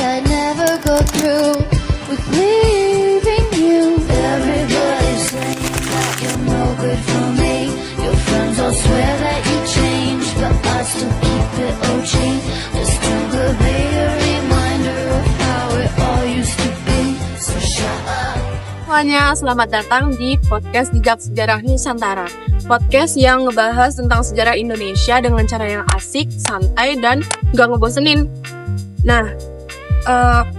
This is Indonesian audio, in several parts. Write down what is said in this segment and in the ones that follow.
I'd never go through with leaving you. Everybody's saying that you're no good for me. Your friends all swear that you changed, but I still keep it OG. Just too good be a reminder of how it all used to be. So shut up. Semuanya, selamat datang di podcast Jejak Sejarah Nusantara. Podcast yang ngebahas tentang sejarah Indonesia dengan cara yang asik, santai, dan gak ngebosenin. Nah,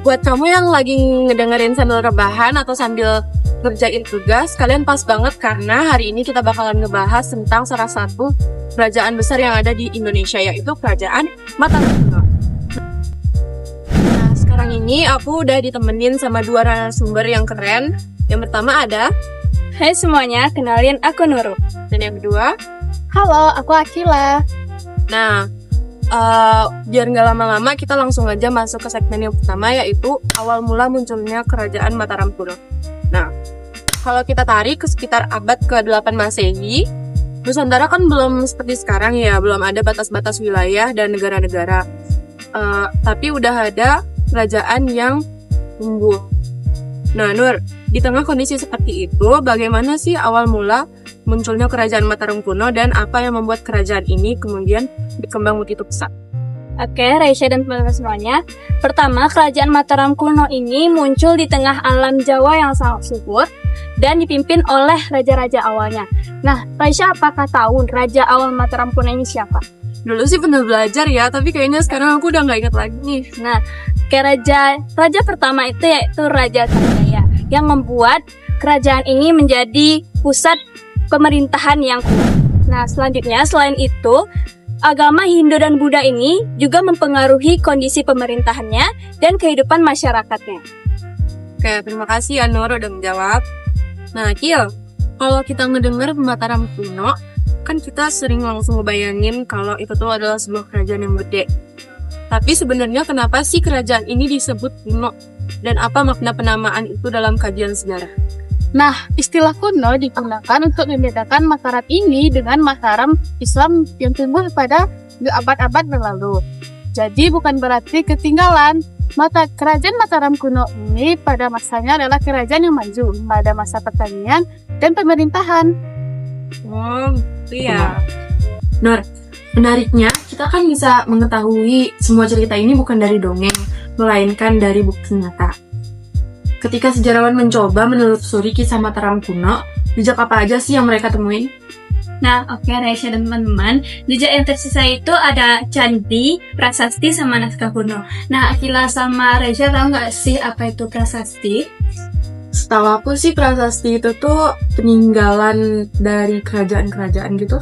buat kamu yang lagi ngedengerin sambil rebahan atau sambil ngerjain tugas, kalian pas banget karena hari ini kita bakalan ngebahas tentang salah satu kerajaan besar yang ada di Indonesia, yaitu Kerajaan Mataram Kuno. Nah, sekarang ini aku udah ditemenin sama dua narasumber yang keren. Yang pertama ada, hai semuanya, kenalin aku Nurul. Dan yang kedua, Halo, aku Akila. nah, biar nggak lama-lama kita langsung aja masuk ke segmen yang pertama, yaitu awal mula munculnya Kerajaan Mataram Kuno. Nah, kalau kita tarik ke sekitar abad ke-8 Masehi, Nusantara kan belum seperti sekarang ya, belum ada batas-batas wilayah dan negara-negara. Tapi udah ada kerajaan yang tumbuh. Nah, Nur, di tengah kondisi seperti itu, bagaimana sih awal mula munculnya Kerajaan Mataram Kuno dan apa yang membuat kerajaan ini kemudian berkembang begitu pesat? Oke, Raisya dan teman-teman semuanya. Pertama, Kerajaan Mataram Kuno ini muncul di tengah alam Jawa yang sangat subur dan dipimpin oleh raja-raja awalnya. Nah, Raisya apakah tahu raja awal Mataram Kuno ini siapa? Dulu sih pernah belajar ya, tapi kayaknya sekarang aku udah nggak ingat lagi nih. Nah, raja pertama itu yaitu Raja Sanjaya yang membuat kerajaan ini menjadi pusat pemerintahan yang kuat. Nah, selanjutnya selain itu, agama Hindu dan Buddha ini juga mempengaruhi kondisi pemerintahannya dan kehidupan masyarakatnya. Oke, terima kasih ya Nur udah menjawab. Nah, Kil, kalau kita ngedenger Mataram Kuno, kan kita sering langsung ngebayangin kalau itu tuh adalah sebuah kerajaan yang gede. Tapi sebenarnya kenapa sih kerajaan ini disebut kuno? Dan apa makna penamaan itu dalam kajian sejarah? Nah, istilah kuno digunakan untuk membedakan Mataram ini dengan Mataram Islam yang tumbuh pada abad-abad berlalu. Jadi bukan berarti ketinggalan. Kerajaan Mataram kuno ini pada masanya adalah kerajaan yang maju pada masa pertanian dan pemerintahan. Oh, gitu ya. Nur, menariknya kita kan bisa mengetahui semua cerita ini bukan dari dongeng, melainkan dari bukti nyata. Ketika sejarawan mencoba menelusuri kisah Mataram Kuno, jejak apa aja sih yang mereka temuin? Nah, oke, Raisya dan teman-teman, jejak yang tersisa itu ada candi, prasasti, sama naskah kuno. Nah, Akila sama Raisya tahu nggak sih apa itu prasasti? Setahu aku sih prasasti itu tuh peninggalan dari kerajaan-kerajaan gitu.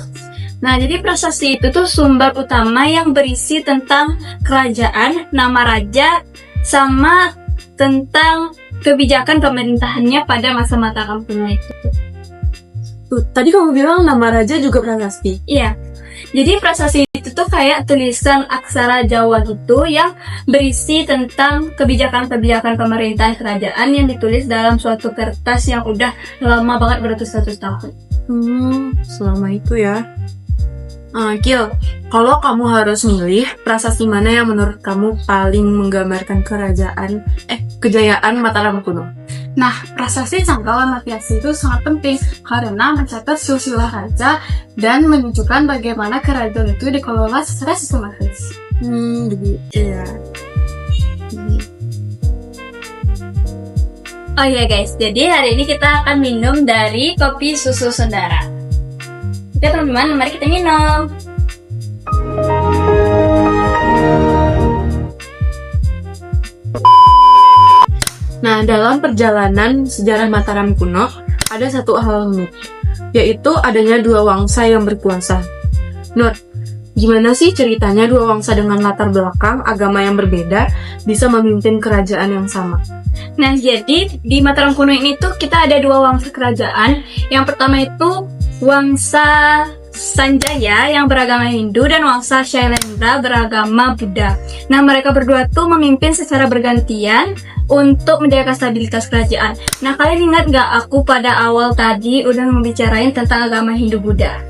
Nah, jadi prasasti itu tuh sumber utama yang berisi tentang kerajaan, nama raja, sama tentang kebijakan pemerintahannya pada masa Mataram Kuno itu. Tuh, tadi kamu bilang nama raja juga prasasti. Iya. Jadi prasasti itu tuh kayak tulisan aksara Jawa gitu yang berisi tentang kebijakan-kebijakan pemerintahan kerajaan yang ditulis dalam suatu kertas yang udah lama banget, beratus-ratus tahun. Selama itu ya. Kil, kalau kamu harus milih, prasasti mana yang menurut kamu paling menggambarkan kejayaan Mataram Kuno? Nah, prasasti Cangkalan Matiasi itu sangat penting karena mencatat silsilah raja dan menunjukkan bagaimana kerajaan itu dikelola secara sistematis. Begitu ya. Oh iya guys, jadi hari ini kita akan minum dari kopi susu Sundara. Oke teman-teman, mari kita minum. Nah, dalam perjalanan sejarah Mataram Kuno, ada satu hal unik, yaitu adanya dua wangsa yang berkuasa. Nur, gimana sih ceritanya dua wangsa dengan latar belakang agama yang berbeda bisa memimpin kerajaan yang sama? Nah, jadi di Mataram Kuno ini tuh kita ada dua wangsa kerajaan. Yang pertama itu wangsa Sanjaya yang beragama Hindu dan wangsa Shailendra beragama Buddha. Nah, mereka berdua tuh memimpin secara bergantian untuk menjaga stabilitas kerajaan. Nah, kalian ingat gak aku pada awal tadi udah membicarain tentang agama Hindu Buddha?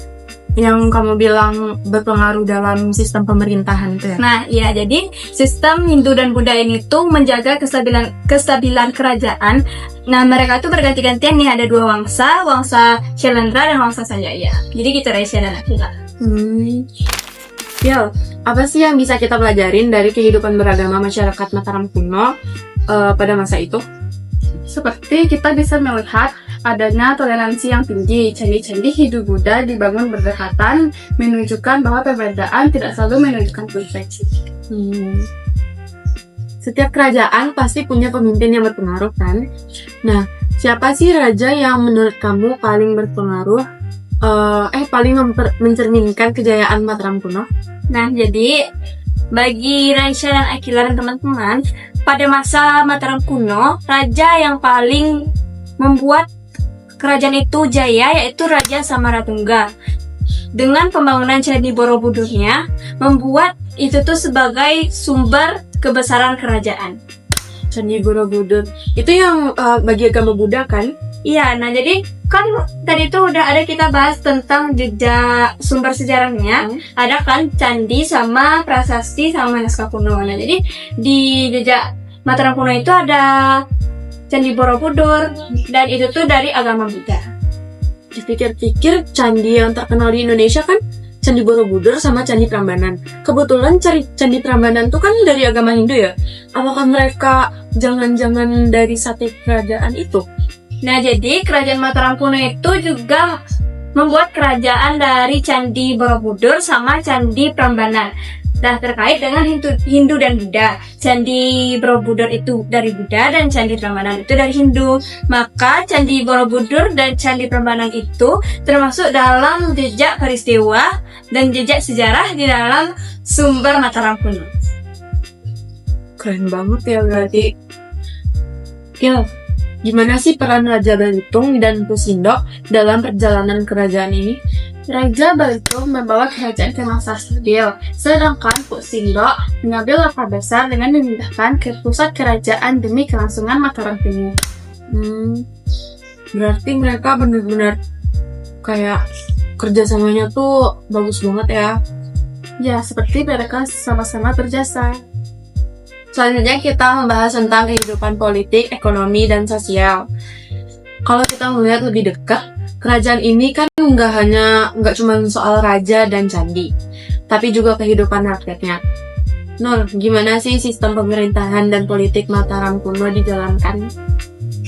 yang kamu bilang berpengaruh dalam sistem pemerintahan itu ya? Nah, iya, jadi sistem Hindu dan Buddha ini tuh menjaga kestabilan kerajaan. Nah, mereka tuh berganti-gantian nih, ada dua wangsa Shailendra dan wangsa Sanjaya. Jadi gitu Raisya dan Akila. Ya, apa sih yang bisa kita pelajarin dari kehidupan beragama masyarakat Mataram kuno pada masa itu? Seperti kita bisa melihat adanya toleransi yang tinggi. Candi-candi Hindu Buddha dibangun berdekatan, menunjukkan bahwa perbedaan tidak selalu menunjukkan konflik. Setiap kerajaan pasti punya pemimpin yang berpengaruh kan? Nah, siapa sih raja yang menurut kamu paling berpengaruh, paling mencerminkan kejayaan Mataram kuno? Nah, jadi bagi Raisya dan Akila dan teman-teman, pada masa Mataram kuno, raja yang paling membuat kerajaan itu jaya yaitu Raja Samaratungga. Dengan pembangunan Candi Borobudurnya, membuat itu tuh sebagai sumber kebesaran kerajaan. Candi Borobudur itu yang bagi agama Buddha kan? Iya, nah jadi kan tadi tuh udah ada kita bahas tentang jejak sumber sejarahnya. Ada kan candi sama prasasti sama naskah kuno. Nah jadi di jejak Mataram kuno itu ada Candi Borobudur, dan itu tuh dari agama Buddha. Dipikir-pikir candi yang terkenal di Indonesia kan Candi Borobudur sama Candi Prambanan. Kebetulan Candi Prambanan tuh kan dari agama Hindu ya. Apakah mereka jangan-jangan dari satu kerajaan itu? Nah jadi kerajaan Mataram kuno itu juga membuat kerajaan dari Candi Borobudur sama Candi Prambanan. Nah, terkait dengan Hindu dan Buddha. Candi Borobudur itu dari Buddha dan Candi Prambanan itu dari Hindu. Maka Candi Borobudur dan Candi Prambanan itu termasuk dalam jejak peristiwa dan jejak sejarah di dalam sumber Mataram kuno. Keren banget ya berarti. Gil, gimana sih peran Raja Balitung dan Mpu Sindok dalam perjalanan kerajaan ini? Raja Balitung membawa kerajaan ke masa stabil, sedangkan Mpu Sindok mengambil langkah besar dengan memindahkan ke pusat kerajaan demi kelangsungan Mataram kuno. Berarti mereka benar-benar kayak kerjasamanya tuh bagus banget ya. Ya, seperti mereka sama-sama berjasa. Selanjutnya kita membahas tentang kehidupan politik, ekonomi, dan sosial. Kalau kita melihat lebih dekat, kerajaan ini kan nggak cuma soal raja dan candi, tapi juga kehidupan rakyatnya. Nur, gimana sih sistem pemerintahan dan politik Mataram kuno dijalankan?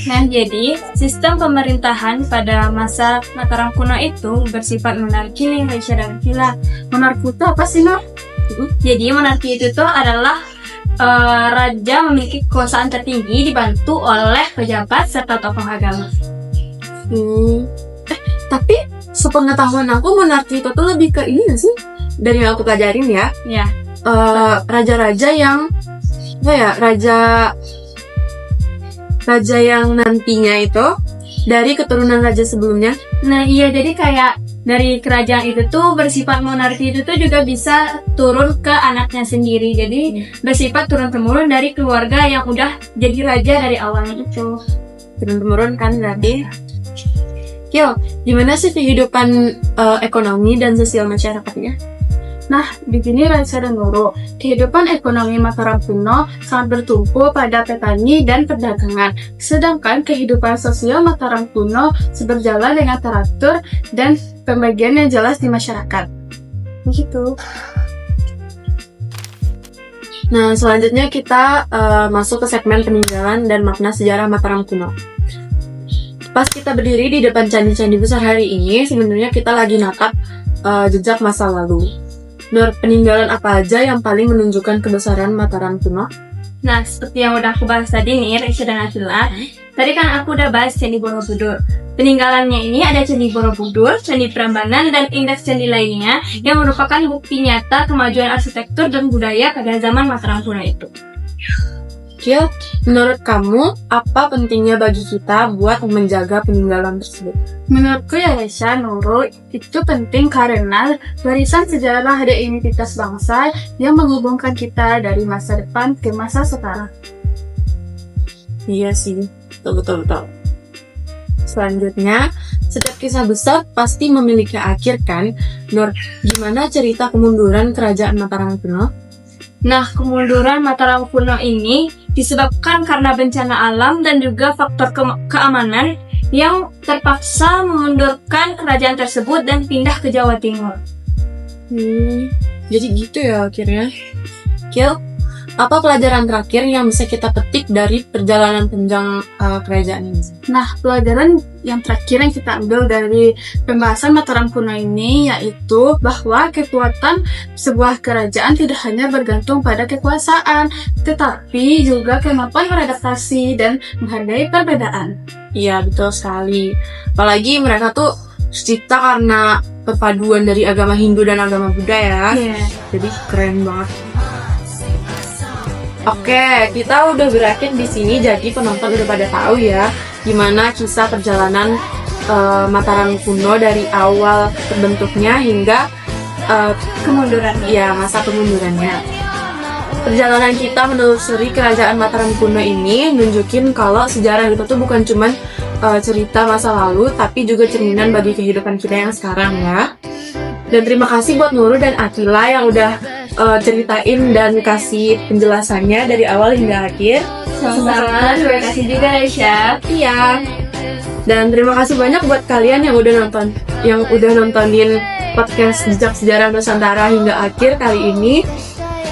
Nah, jadi sistem pemerintahan pada masa Mataram kuno itu bersifat monarki nih, Raisya dan Akila. Monarki itu apa sih, Nur? Jadi monarki itu tuh adalah raja memiliki kekuasaan tertinggi dibantu oleh pejabat serta tokoh agama. Tapi sepengetahuan aku monarki itu tuh lebih ke ini gak sih? Dari yang aku pelajarin ya. Ya. Raja-raja yang raja yang nantinya itu dari keturunan raja sebelumnya. Nah iya, jadi kayak dari kerajaan itu tuh bersifat monarki itu tuh juga bisa turun ke anaknya sendiri. Jadi bersifat turun-temurun dari keluarga yang udah jadi raja dari awalnya itu. Turun-temurun kan berarti. Yo, gimana sih kehidupan ekonomi dan sosial masyarakatnya? Nah, di sini Raisya dan Nurul, kehidupan ekonomi Mataram kuno sangat bertumpu pada petani dan perdagangan. Sedangkan kehidupan sosial Mataram kuno berjalan dengan teratur dan pembagian yang jelas di masyarakat. Begitu. Nah, selanjutnya kita masuk ke segmen peninggalan dan makna sejarah Mataram kuno. Pas kita berdiri di depan candi-candi besar hari ini, sebenarnya kita lagi natap jejak masa lalu. Nur, peninggalan apa aja yang paling menunjukkan kebesaran Mataram kuno? Nah, seperti yang udah aku bahas tadi nih, Raisya dan Akila, tadi kan aku udah bahas Candi Borobudur. Peninggalannya ini ada Candi Borobudur, Candi Prambanan, dan indeks candi lainnya yang merupakan bukti nyata kemajuan arsitektur dan budaya pada zaman Mataram kuno itu. Gil, menurut kamu, apa pentingnya bagi kita buat menjaga peninggalan tersebut? Menurutku ya Raisya, Nurul, itu penting karena warisan sejarah dan identitas bangsa yang menghubungkan kita dari masa depan ke masa sekarang. Iya sih, betul. Selanjutnya, setiap kisah besar pasti memiliki akhir kan? Nur, gimana cerita kemunduran kerajaan Mataram kuno? Nah, kemunduran Mataram kuno ini disebabkan karena bencana alam dan juga faktor keamanan yang terpaksa memundurkan kerajaan tersebut dan pindah ke Jawa Timur. Jadi gitu ya akhirnya. Kil, apa pelajaran terakhir yang bisa kita petik dari perjalanan panjang kerajaan ini? Nah, pelajaran yang terakhir yang kita ambil dari pembahasan Mataram kuno ini yaitu bahwa kekuatan sebuah kerajaan tidak hanya bergantung pada kekuasaan, tetapi juga kemampuan beradaptasi dan menghargai perbedaan. Iya, betul sekali. Apalagi mereka tuh tercipta karena perpaduan dari agama Hindu dan agama Buddha ya. Jadi keren banget. Oke, kita udah berakhir di sini, jadi penonton udah pada tahu ya gimana kisah perjalanan Mataram kuno dari awal terbentuknya hingga Kemundurannya. ya masa kemundurannya. Perjalanan kita menelusuri kerajaan Mataram kuno ini nunjukin kalau sejarah itu tuh bukan cuman cerita masa lalu, tapi juga cerminan bagi kehidupan kita yang sekarang ya. Dan terima kasih buat Nurul dan Akila yang udah ceritain dan kasih penjelasannya dari awal hingga akhir. Sama-sama, terima kasih juga Aisyah. Iya. Dan terima kasih banyak buat kalian yang udah nontonin podcast Jejak Sejarah Nusantara hingga akhir kali ini.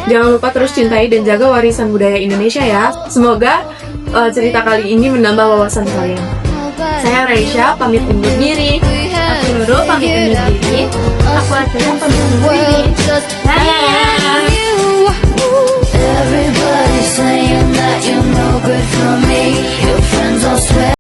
Jangan lupa terus cintai dan jaga warisan budaya Indonesia ya. Semoga cerita kali ini menambah wawasan kalian. Saya Raisya, pamit undur diri. Aku Nurul, pamit undur diri. Aku Akila, pamit undur diri. World just Dadah. you. Everybody's saying that you're no good for me. Your friends all swear